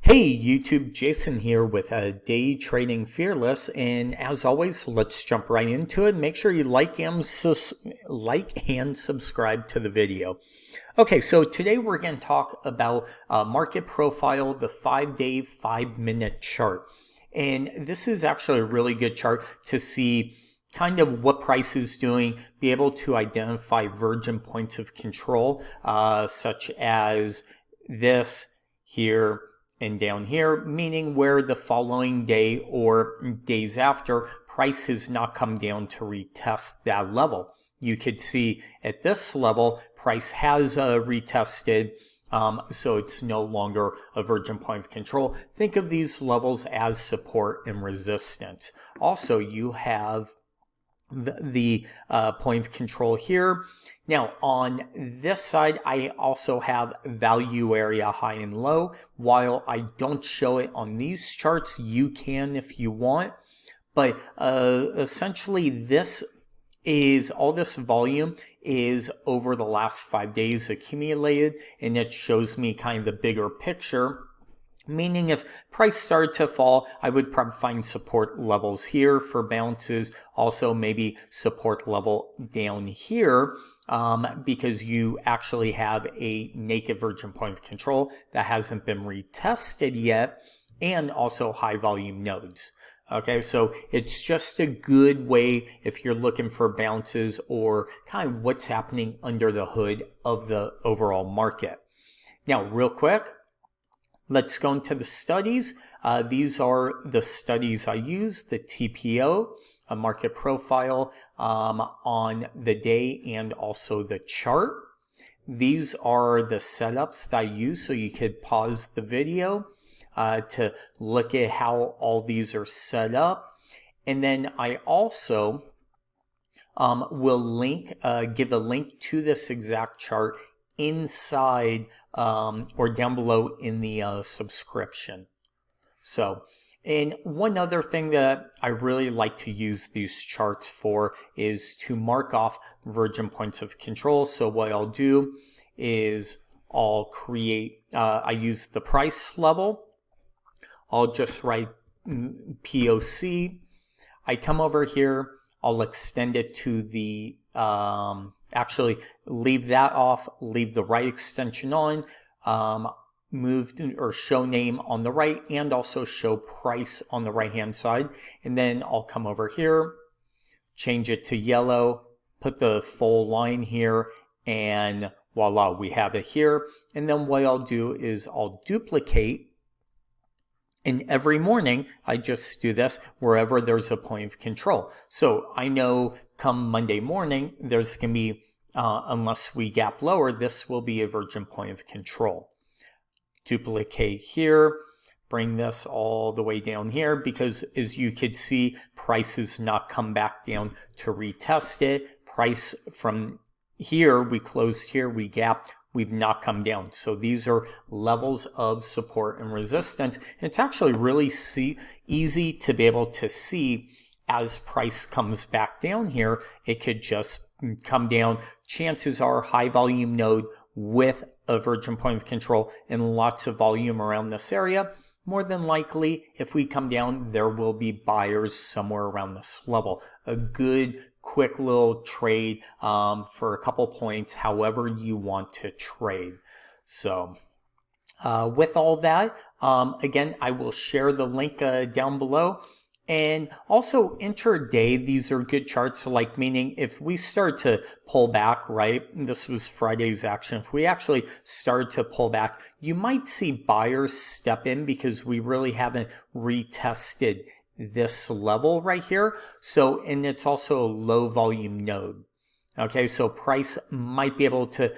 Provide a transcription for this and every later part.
Hey YouTube, Jason here with Day Trading Fearless, and as always, let's jump right into it. Make sure you like and subscribe to the video. Okay, so today we're going to talk about market profile, the 5-day, 5-minute chart. And this is actually a really good chart to see kind of what price is doing, be able to identify virgin points of control, such as this here and down here, meaning where the following day or days after price has not come down to retest that level. You could see at this level price has retested, so it's no longer a virgin point of control. Think of these levels as support and resistance. Also, you have the point of control here. Now on this side, I also have value area high and low. While I don't show it on these charts, you can if you want. But essentially this is all this volume is over the last 5 days accumulated, and it shows me kind of the bigger picture. Meaning if price started to fall, I would probably find support levels here for bounces. Also maybe support level down here because you actually have a naked virgin point of control that hasn't been retested yet, and also high volume nodes. Okay, so it's just a good way if you're looking for bounces or kind of what's happening under the hood of the overall market. Now, real quick, let's go into the studies. These are the studies I use, the TPO, a market profile on the day and also the chart. These are the setups that I use, so you could pause the video to look at how all these are set up. And then I also will give a link to this exact chart inside or down below in the subscription. So, and one other thing that I really like to use these charts for is to mark off virgin points of control. So what I'll do is I'll create, I use the price level. I'll just write POC. I come over here, I'll extend it to the actually leave that off, leave the right extension on, move or show name on the right, and also show price on the right hand side. And then I'll come over here, change it to yellow, put the full line here, and voila, we have it here. And then what I'll do is I'll duplicate, and every morning I just do this wherever there's a point of control. So I know come Monday morning, there's going to be, unless we gap lower, this will be a virgin point of control. Duplicate here, bring this all the way down here, because as you could see, price has not come back down to retest it. Price from here, we closed here, we gapped, we've not come down. So these are levels of support and resistance. And it's actually really easy to be able to see as price comes back down here, it could just come down. Chances are high volume node with a virgin point of control and lots of volume around this area. More than likely, if we come down, there will be buyers somewhere around this level. A good quick little trade for a couple points, however you want to trade. So with all that, again, I will share the link down below. And also intraday, these are good charts, like meaning if we start to pull back, right? This was Friday's action. If we actually start to pull back, you might see buyers step in because we really haven't retested this level right here. So, and it's also a low volume node. Okay, so price might be able to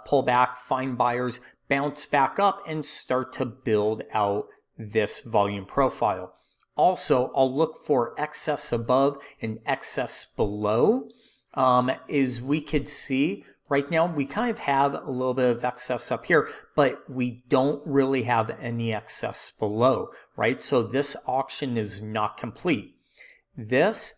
pull back, find buyers, bounce back up, and start to build out this volume profile. Also, I'll look for excess above and excess below. As we could see right now, we kind of have a little bit of excess up here, but we don't really have any excess below, right? So this auction is not complete. This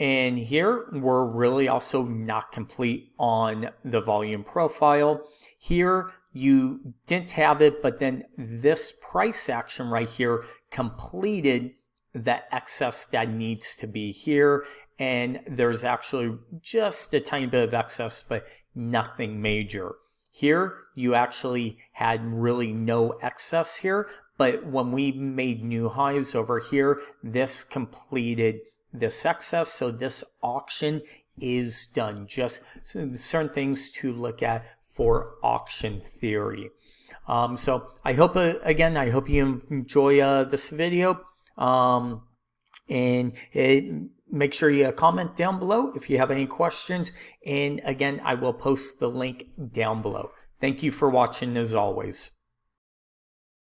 and here, we're really also not complete on the volume profile. Here, you didn't have it, but then this price action right here completed the excess that needs to be here. And there's actually just a tiny bit of excess, but nothing major. Here, you actually had really no excess here, but when we made new highs over here, this completed this excess. So this auction is done. Just certain things to look at for auction theory. So I hope, again, I hope you enjoy this video. And make sure you comment down below if you have any questions. And again, I will post the link down below. Thank you for watching as always.